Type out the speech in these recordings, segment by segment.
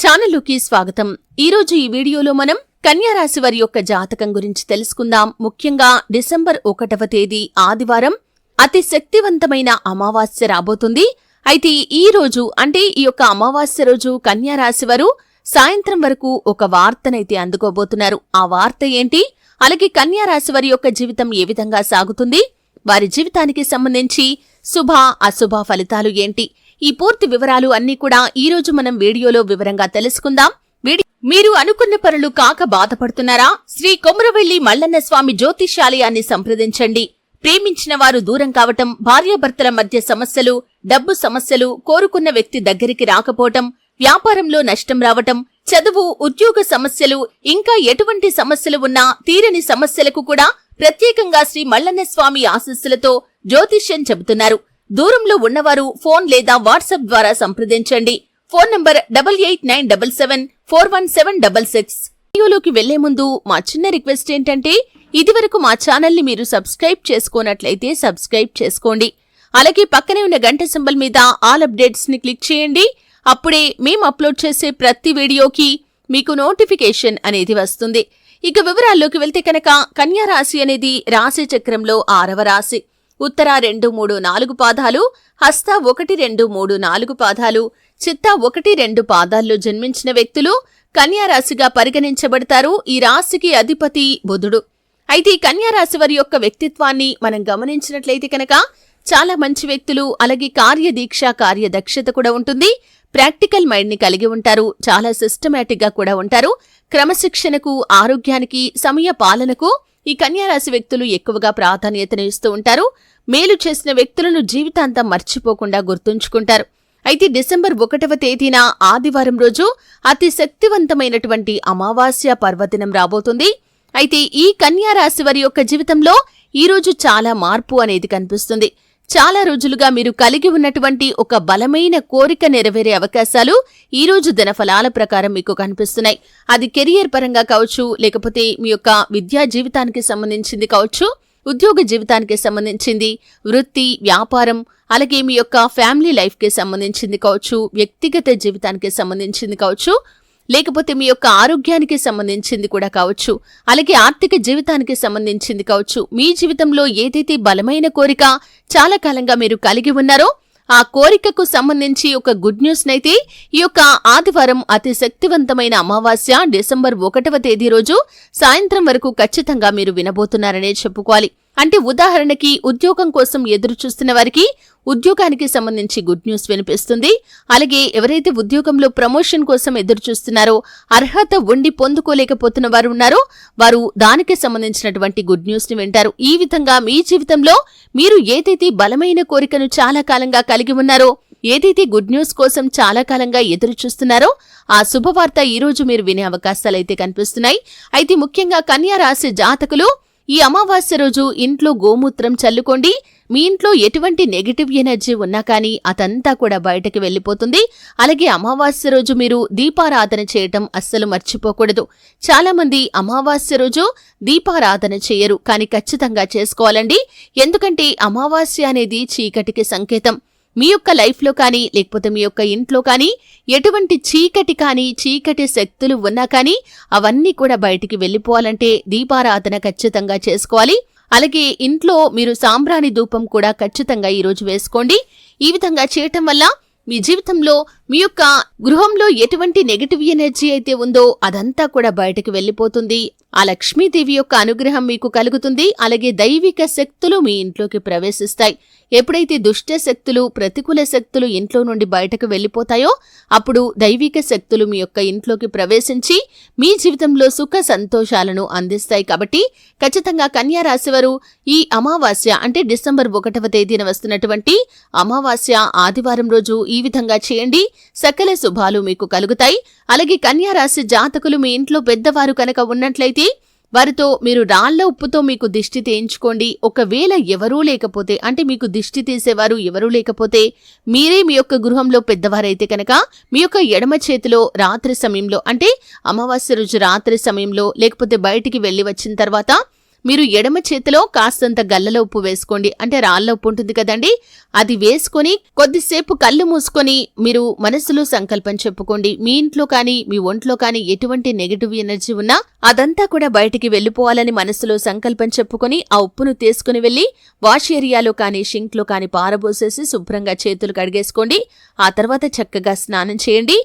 ఛానల్లోకి స్వాగతం. ఈరోజు ఈ వీడియోలో మనం కన్యా రాశి వారి యొక్క జాతకం గురించి తెలుసుకుందాం. ముఖ్యంగా డిసెంబర్ 1వ తేదీ ఆదివారం అతి శక్తివంతమైన అమావాస్య రాబోతుంది. అయితే ఈ రోజు అంటే ఈ యొక్క అమావాస్య రోజు కన్యా రాశి వారు సాయంత్రం వరకు ఒక వార్తనైతే అందుకోబోతున్నారు. ఆ వార్త ఏంటి, అలాగే కన్యా రాశి వారి యొక్క జీవితం ఏ విధంగా సాగుతుంది, వారి జీవితానికి సంబంధించి శుభ అశుభ ఫలితాలు ఏంటి, ఈ పూర్తి వివరాలు అన్నీ కూడా ఈ రోజు మనం వీడియోలో వివరంగా తెలుసుకుందాం. మీరు అనుకున్న పనులు కాక బాధపడుతున్నారా? శ్రీ కొమురవెల్లి మల్లన్న స్వామి జ్యోతిష్యాలయాన్ని సంప్రదించండి. ప్రేమించిన వారు దూరం కావటం, భార్యాభర్తల మధ్య సమస్యలు, డబ్బు సమస్యలు, కోరుకున్న వ్యక్తి దగ్గరికి రాకపోవటం, వ్యాపారంలో నష్టం రావటం, చదువు, ఉద్యోగ సమస్యలు, ఇంకా ఎటువంటి సమస్యలు ఉన్నా తీరని సమస్యలకు కూడా ప్రత్యేకంగా శ్రీ మల్లన్న స్వామి ఆశీస్సులతో జ్యోతిష్యం చెబుతున్నారు. దూరంలో ఉన్నవారు ఫోన్ లేదా వాట్సాప్ ద్వారా సంప్రదించండి. Phone number 8897741766. వీడియోలోకి వెళ్లే ముందు మా చిన్న రిక్వెస్ట్ ఏంటంటే, ఇదివరకు మా ఛానల్ ని మీరు సబ్స్క్రైబ్ చేసుకోనట్లయితే సబ్స్క్రైబ్ చేసుకోండి. అలాగే పక్కనే ఉన్న గంట సింబల్ మీద ఆల్ అప్డేట్స్ ని క్లిక్ చేయండి. అప్పుడే మేము అప్లోడ్ చేసే ప్రతి వీడియోకి మీకు నోటిఫికేషన్ అనేది వస్తుంది. ఇక వివరాల్లోకి వెళ్తే కనుక కన్యా రాశి అనేది రాశి చక్రంలో 6వ రాశి. ఉత్తర 2, 3, 4 పాదాలు, హస్త 1, 2, 3, 4 పాదాలు, చిత్త 1, 2 పాదాల్లో జన్మించిన వ్యక్తులు కన్యా రాశిగా పరిగణించబడతారు. ఈ రాశికి అధిపతి బుధుడు. అయితే ఈ కన్యా రాశి వారి యొక్క వ్యక్తిత్వాన్ని మనం గమనించినట్లయితే కనుక చాలా మంచి వ్యక్తులు, అలాగే కార్యదీక్ష, కార్యదక్షత కూడా ఉంటుంది. ప్రాక్టికల్ మైండ్ ని కలిగి ఉంటారు. చాలా సిస్టమేటిక్ గా కూడా ఉంటారు. క్రమశిక్షణకు, ఆరోగ్యానికి, సమయ పాలనకు ఈ కన్యా రాశి వ్యక్తులు ఎక్కువగా ప్రాధాన్యతను ఇస్తూ ఉంటారు. మేలు చేసిన వ్యక్తులను జీవితాంతం మర్చిపోకుండా గుర్తుంచుకుంటారు. అయితే డిసెంబర్ 1వ తేదీన ఆదివారం రోజు అతి శక్తివంతమైనటువంటి అమావాస్య పర్వదినం రాబోతుంది. అయితే ఈ కన్యా రాశి వారి యొక్క జీవితంలో ఈ రోజు చాలా మార్పు అనేది కనిపిస్తుంది. చాలా రోజులుగా మీరు కలిగి ఉన్నటువంటి ఒక బలమైన కోరిక నెరవేరే అవకాశాలు ఈ రోజు దినఫలాల ప్రకారం మీకు కనిపిస్తున్నాయి. అది కెరియర్ పరంగా కావచ్చు, లేకపోతే మీ యొక్క విద్యా జీవితానికి సంబంధించింది కావచ్చు, ఉద్యోగ జీవితానికి సంబంధించింది, వృత్తి, వ్యాపారం, అలాగే మీ యొక్క ఫ్యామిలీ లైఫ్ కి సంబంధించింది కావచ్చు, వ్యక్తిగత జీవితానికి సంబంధించింది కావచ్చు, లేకపోతే మీ యొక్క ఆరోగ్యానికి సంబంధించింది కూడా కావచ్చు, అలాగే ఆర్థిక జీవితానికి సంబంధించింది కావచ్చు. మీ జీవితంలో ఏదైతే బలమైన కోరిక చాలా కాలంగా మీరు కలిగి ఉన్నారో ఆ కోరికకు సంబంధించి ఒక గుడ్ న్యూస్ నైతే ఈ యొక్క ఆదివారం అతి శక్తివంతమైన అమావాస్య డిసెంబర్ 1వ తేదీ రోజు సాయంత్రం వరకు ఖచ్చితంగా మీరు వినబోతున్నారనే చెప్పుకోవాలి. అంటే ఉదాహరణకి ఉద్యోగం కోసం ఎదురు చూస్తున్న వారికి ఉద్యోగానికి సంబంధించి గుడ్ న్యూస్ వినిపిస్తుంది. అలాగే ఎవరైతే ఉద్యోగంలో ప్రమోషన్ కోసం ఎదురు చూస్తున్నారో, అర్హత ఉండి పొందుకోలేకపోతున్న వారు ఉన్నారో వారు దానికి సంబంధించినటువంటి గుడ్ న్యూస్ ని వింటారు. ఈ విధంగా మీ జీవితంలో మీరు ఏదైతే బలమైన కోరికను చాలా కాలంగా కలిగి ఉన్నారో, ఏదైతే గుడ్ న్యూస్ కోసం చాలా కాలంగా ఎదురు చూస్తున్నారో ఆ శుభవార్త ఈ రోజు మీరు వినే అవకాశాలైతే కనిపిస్తున్నాయి. అయితే ముఖ్యంగా కన్యా రాశి జాతకులు ఈ అమావాస్య రోజు ఇంట్లో గోమూత్రం చల్లుకోండి. మీ ఇంట్లో ఎటువంటి నెగటివ్ ఎనర్జీ ఉన్నా కానీ అదంతా కూడా బయటకు వెళ్లిపోతుంది. అలాగే అమావాస్య రోజు మీరు దీపారాధన చేయటం అస్సలు మర్చిపోకూడదు. చాలా మంది అమావాస్య రోజు దీపారాధన చేయరు, కానీ ఖచ్చితంగా చేసుకోవాలండి. ఎందుకంటే అమావాస్య అనేది చీకటికి సంకేతం. మీ యొక్క లైఫ్లో కానీ, లేకపోతే మీ యొక్క ఇంట్లో కానీ ఎటువంటి చీకటి శక్తులు ఉన్నా కానీ అవన్నీ కూడా బయటికి వెళ్లిపోవాలంటే దీపారాధన ఖచ్చితంగా చేసుకోవాలి. అలాగే ఇంట్లో మీరు సాంబ్రాణి ధూపం కూడా ఖచ్చితంగా ఈరోజు వేసుకోండి. ఈ విధంగా చేయటం వల్ల మీ జీవితంలో మీ యొక్క గృహంలో ఎటువంటి నెగటివ్ ఎనర్జీ అయితే ఉందో అదంతా కూడా బయటకు వెళ్లిపోతుంది. ఆ లక్ష్మీదేవి యొక్క అనుగ్రహం మీకు కలుగుతుంది. అలాగే దైవిక శక్తులు మీ ఇంట్లోకి ప్రవేశిస్తాయి. ఎప్పుడైతే దుష్ట శక్తులు, ప్రతికూల శక్తులు ఇంట్లో నుండి బయటకు వెళ్లిపోతాయో అప్పుడు దైవిక శక్తులు మీ యొక్క ఇంట్లోకి ప్రవేశించి మీ జీవితంలో సుఖ సంతోషాలను అందిస్తాయి. కాబట్టి ఖచ్చితంగా కన్యా రాశివారు ఈ అమావాస్య అంటే డిసెంబర్ 1వ తేదీన వస్తున్నటువంటి అమావాస్య ఆదివారం రోజు ఈ విధంగా చేయండి. సకల శుభాలు మీకు కలుగుతాయి. అలాగే కన్యా రాశి జాతకులు మీ ఇంట్లో పెద్దవారు కనుక ఉన్నట్లయితే వారితో మీరు రాళ్ల ఉప్పుతో మీకు దిష్టి తీయించుకోండి. ఒకవేళ ఎవరూ లేకపోతే, అంటే మీకు దిష్టి తీసేవారు ఎవరూ లేకపోతే, మీరే మీ యొక్క గృహంలో పెద్దవారైతే కనుక మీ యొక్క ఎడమ చేతిలో రాత్రి సమయంలో, అంటే అమావాస్య రోజు రాత్రి సమయంలో, లేకపోతే బయటికి వెళ్లి వచ్చిన తర్వాత మీరు ఎడమ చేతిలో కాస్తంత గల్లల ఉప్పు వేసుకోండి. అంటే రాళ్ల ఉప్పు ఉంటుంది కదండి, అది వేసుకొని కొద్దిసేపు కళ్ళు మూసుకొని మీరు మనసులో సంకల్పం చెప్పుకోండి. మీ ఇంట్లో కానీ మీ ఒంట్లో కానీ ఎటువంటి నెగటివ్ ఎనర్జీ ఉన్నా అదంతా కూడా బయటికి వెళ్లిపోవాలని మనసులో సంకల్పం చెప్పుకొని ఆ ఉప్పును తీసుకుని వెళ్లి వాష్ ఏరియాలో కానీ షింక్ లో కానీ పారబోసేసి శుభ్రంగా చేతులు కడిగేసుకోండి. ఆ తర్వాత చక్కగా స్నానం చేయండి.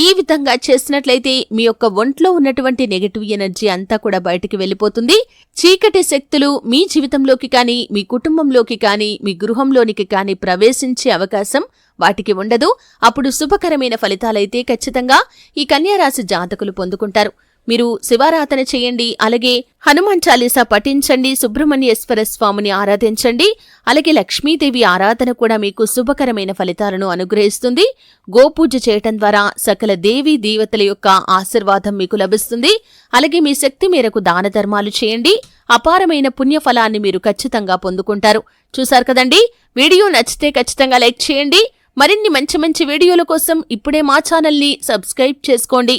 ఈ విధంగా చేసినట్లయితే మీ యొక్క ఒంట్లో ఉన్నటువంటి నెగటివ్ ఎనర్జీ అంతా కూడా బయటికి వెళ్లిపోతుంది. చీకటి శక్తులు మీ జీవితంలోకి కానీ మీ కుటుంబంలోకి కానీ మీ గృహంలోనికి కానీ ప్రవేశించే అవకాశం వాటికి ఉండదు. అప్పుడు శుభకరమైన ఫలితాలైతే ఖచ్చితంగా ఈ కన్యారాశి జాతకులు పొందుకుంటారు. మీరు శివారాధన చేయండి, అలాగే హనుమాన్ చాలీసా పఠించండి, సుబ్రహ్మణ్యేశ్వర స్వామిని ఆరాధించండి, అలాగే లక్ష్మీదేవి ఆరాధన కూడా మీకు శుభకరమైన ఫలితాలను అనుగ్రహిస్తుంది. గోపూజ చేయటం ద్వారా సకల దేవీ దేవతల యొక్క ఆశీర్వాదం మీకు లభిస్తుంది. అలాగే మీ శక్తి మేరకు దాన ధర్మాలు చేయండి, అపారమైన పుణ్యఫలాన్ని మీరు ఖచ్చితంగా పొందుకుంటారు. చూశారు కదండి, వీడియో నచ్చితే ఖచ్చితంగా లైక్ చేయండి. మరిన్ని మంచి మంచి వీడియోల కోసం ఇప్పుడే మా ఛానల్ని సబ్స్క్రైబ్ చేసుకోండి.